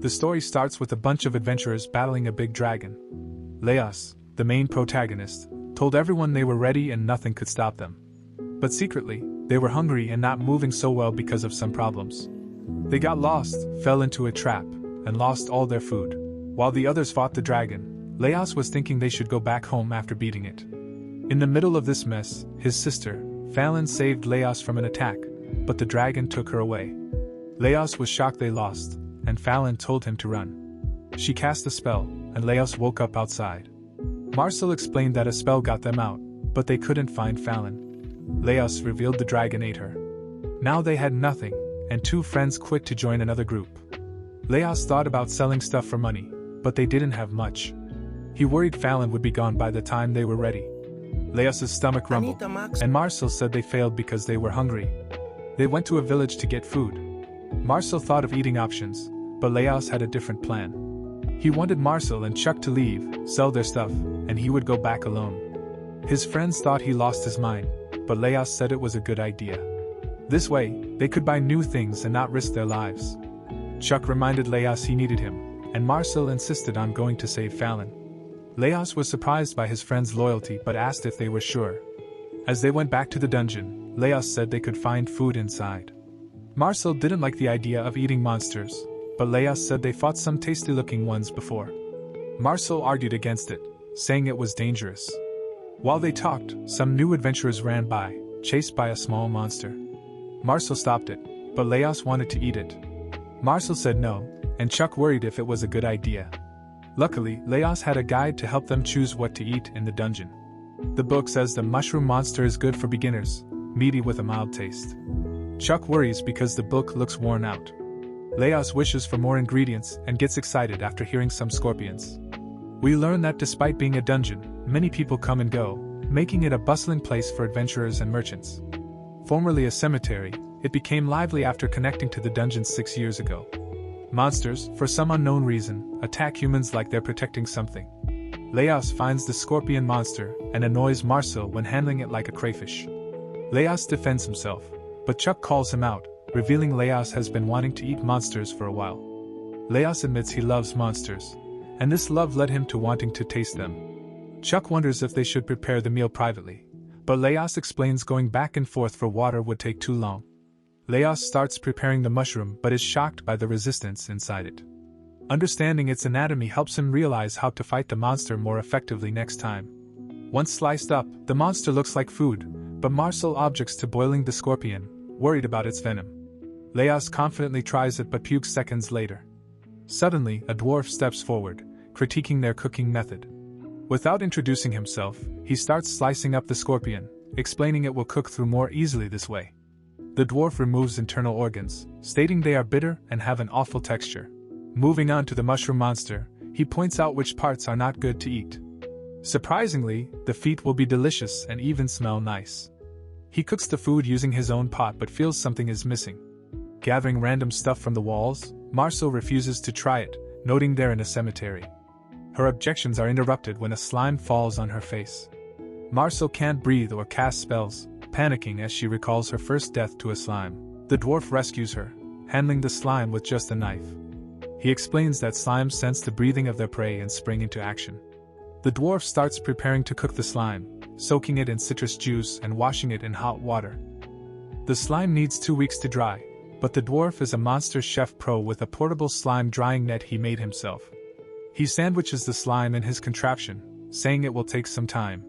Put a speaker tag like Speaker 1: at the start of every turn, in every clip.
Speaker 1: The story starts with a bunch of adventurers battling a big dragon. Laios, the main protagonist, told everyone they were ready and nothing could stop them. But secretly, they were hungry and not moving so well because of some problems. They got lost, fell into a trap, and lost all their food. While the others fought the dragon, Laios was thinking they should go back home after beating it. In the middle of this mess, his sister, Fallon, saved Laios from an attack, but the dragon took her away. Laios was shocked they lost, and Fallon told him to run. She cast a spell, and Laios woke up outside. Marcel explained that a spell got them out, but they couldn't find Fallon. Laios revealed the dragon ate her. Now they had nothing, and two friends quit to join another group. Laios thought about selling stuff for money, but they didn't have much. He worried Fallon would be gone by the time they were ready. Laios' stomach rumbled, and Marcel said they failed because they were hungry. They went to a village to get food. Marcel thought of eating options, but Laios had a different plan. He wanted Marcel and Chuck to leave, sell their stuff, and he would go back alone. His friends thought he lost his mind, but Laios said it was a good idea. This way, they could buy new things and not risk their lives. Chuck reminded Laios he needed him, and Marcel insisted on going to save Fallon. Laios was surprised by his friend's loyalty but asked if they were sure. As they went back to the dungeon, Laios said they could find food inside. Marcel didn't like the idea of eating monsters, but Laios said they fought some tasty-looking ones before. Marcel argued against it, saying it was dangerous. While they talked, some new adventurers ran by, chased by a small monster. Marcel stopped it, but Laios wanted to eat it. Marcel said no, and Chuck worried if it was a good idea. Luckily, Laios had a guide to help them choose what to eat in the dungeon. The book says the mushroom monster is good for beginners, meaty with a mild taste. Chuck worries because the book looks worn out. Laios wishes for more ingredients and gets excited after hearing some scorpions. We learn that despite being a dungeon, many people come and go, making it a bustling place for adventurers and merchants. Formerly a cemetery, it became lively after connecting to the dungeon 6 years ago. Monsters, for some unknown reason, attack humans like they're protecting something. Laios finds the scorpion monster and annoys Marcel when handling it like a crayfish. Laios defends himself, but Chuck calls him out, revealing Laios has been wanting to eat monsters for a while. Laios admits he loves monsters, and this love led him to wanting to taste them. Chuck wonders if they should prepare the meal privately, but Laios explains going back and forth for water would take too long. Laios starts preparing the mushroom but is shocked by the resistance inside it. Understanding its anatomy helps him realize how to fight the monster more effectively next time. Once sliced up, the monster looks like food, but Marcel objects to boiling the scorpion, worried about its venom. Laios confidently tries it but pukes seconds later. Suddenly, a dwarf steps forward, critiquing their cooking method. Without introducing himself, he starts slicing up the scorpion, explaining it will cook through more easily this way. The dwarf removes internal organs, stating they are bitter and have an awful texture. Moving on to the mushroom monster, he points out which parts are not good to eat. Surprisingly, the feet will be delicious and even smell nice. He cooks the food using his own pot but feels something is missing. Gathering random stuff from the walls, Marcel refuses to try it, noting they're in a cemetery. Her objections are interrupted when a slime falls on her face. Marcel can't breathe or cast spells, panicking as she recalls her first death to a slime. The dwarf rescues her, handling the slime with just a knife. He explains that slimes sense the breathing of their prey and spring into action. The dwarf starts preparing to cook the slime, soaking it in citrus juice and washing it in hot water. The slime needs 2 weeks to dry, but the dwarf is a monster chef pro with a portable slime drying net he made himself. He sandwiches the slime in his contraption, saying it will take some time.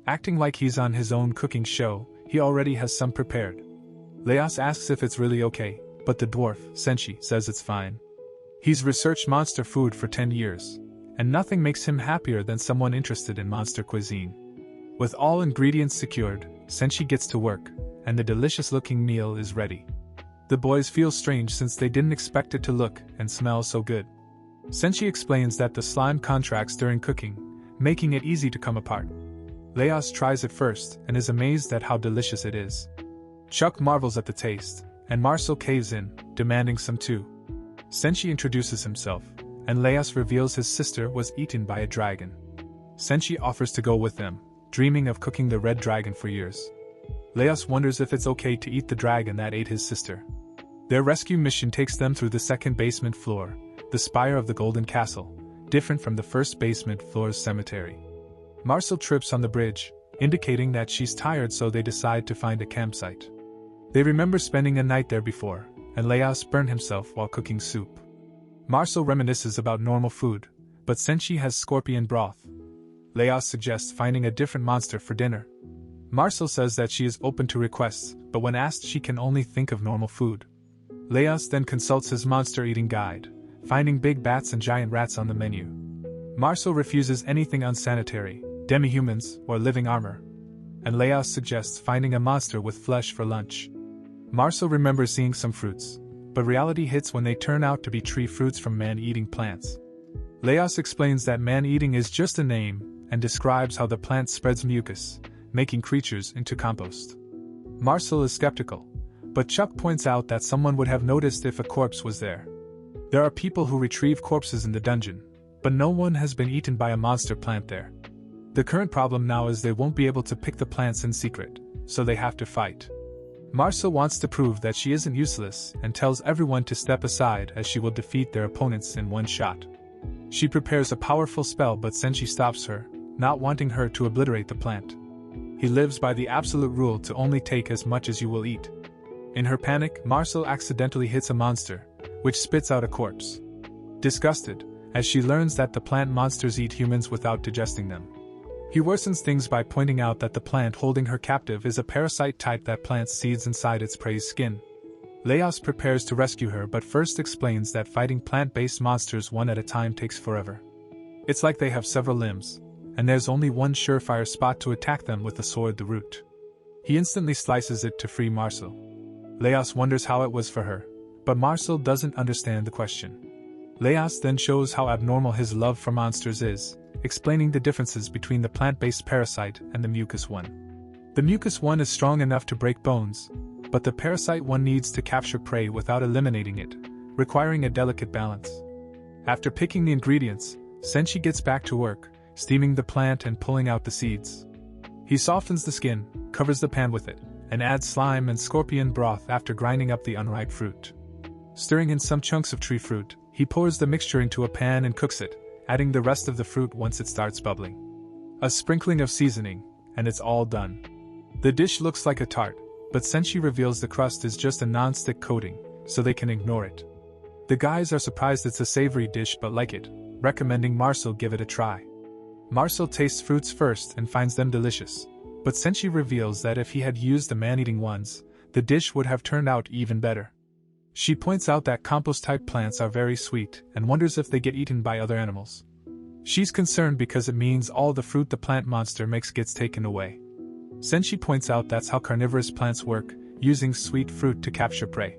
Speaker 1: Acting like he's on his own cooking show, he already has some prepared. Laios asks if it's really okay, but the dwarf, Senshi, says it's fine. He's researched monster food for 10 years, and nothing makes him happier than someone interested in monster cuisine. With all ingredients secured, Senshi gets to work, and the delicious-looking meal is ready. The boys feel strange since they didn't expect it to look and smell so good. Senshi explains that the slime contracts during cooking, making it easy to come apart. Laios tries it first and is amazed at how delicious it is. Chuck marvels at the taste, and Marcel caves in, demanding some too. Senshi introduces himself, and Laios reveals his sister was eaten by a dragon. Senshi offers to go with them, dreaming of cooking the red dragon for years. Laios wonders if it's okay to eat the dragon that ate his sister. Their rescue mission takes them through the second basement floor, the spire of the Golden Castle, different from the first basement floor's cemetery. Marcel trips on the bridge, indicating that she's tired, so they decide to find a campsite. They remember spending a night there before, and Laios burned himself while cooking soup. Marcel reminisces about normal food, but Senshi has scorpion broth. Laios suggests finding a different monster for dinner. Marcel says that she is open to requests, but when asked she can only think of normal food. Laios then consults his monster-eating guide, finding big bats and giant rats on the menu. Marcel refuses anything unsanitary, demi-humans, or living armor. And Laios suggests finding a monster with flesh for lunch. Marcel remembers seeing some fruits, but reality hits when they turn out to be tree fruits from man-eating plants. Laios explains that man-eating is just a name, and describes how the plant spreads mucus, making creatures into compost. Marcel is skeptical, but Chuck points out that someone would have noticed if a corpse was there. There are people who retrieve corpses in the dungeon, but no one has been eaten by a monster plant there. The current problem now is they won't be able to pick the plants in secret, so they have to fight. Marcel wants to prove that she isn't useless and tells everyone to step aside as she will defeat their opponents in one shot. She prepares a powerful spell, but Senshi stops her, not wanting her to obliterate the plant. He lives by the absolute rule to only take as much as you will eat. In her panic, Marcel accidentally hits a monster, which spits out a corpse. Disgusted, as she learns that the plant monsters eat humans without digesting them. He worsens things by pointing out that the plant holding her captive is a parasite type that plants seeds inside its prey's skin. Laios prepares to rescue her, but first explains that fighting plant-based monsters one at a time takes forever. It's like they have several limbs, and there's only one surefire spot to attack them with the sword, the root. He instantly slices it to free Marcel. Laios wonders how it was for her, but Marcel doesn't understand the question. Laios then shows how abnormal his love for monsters is, explaining the differences between the plant-based parasite and the mucus one. The mucus one is strong enough to break bones, but the parasite one needs to capture prey without eliminating it, requiring a delicate balance. After picking the ingredients, Senshi gets back to work, steaming the plant and pulling out the seeds. He softens the skin, covers the pan with it, and adds slime and scorpion broth after grinding up the unripe fruit. Stirring in some chunks of tree fruit, he pours the mixture into a pan and cooks it, adding the rest of the fruit once it starts bubbling. A sprinkling of seasoning, and it's all done. The dish looks like a tart, but Senshi reveals the crust is just a non-stick coating, so they can ignore it. The guys are surprised it's a savory dish but like it, recommending Marcel give it a try. Marcel tastes fruits first and finds them delicious, but Senshi reveals that if he had used the man-eating ones, the dish would have turned out even better. She points out that compost-type plants are very sweet and wonders if they get eaten by other animals. She's concerned because it means all the fruit the plant monster makes gets taken away. Senshi points out that's how carnivorous plants work, using sweet fruit to capture prey.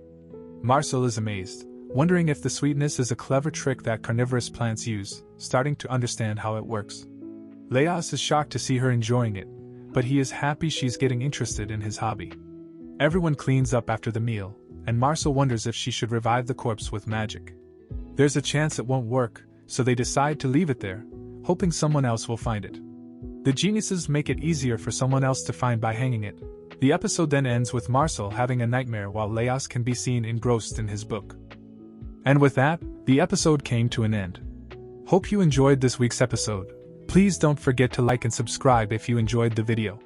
Speaker 1: Marcel is amazed, wondering if the sweetness is a clever trick that carnivorous plants use, starting to understand how it works. Laios is shocked to see her enjoying it, but he is happy she's getting interested in his hobby. Everyone cleans up after the meal, and Marcel wonders if she should revive the corpse with magic. There's a chance it won't work, so they decide to leave it there, hoping someone else will find it. The geniuses make it easier for someone else to find by hanging it. The episode then ends with Marcel having a nightmare while Laios can be seen engrossed in his book. And with that, the episode came to an end. Hope you enjoyed this week's episode. Please don't forget to like and subscribe if you enjoyed the video.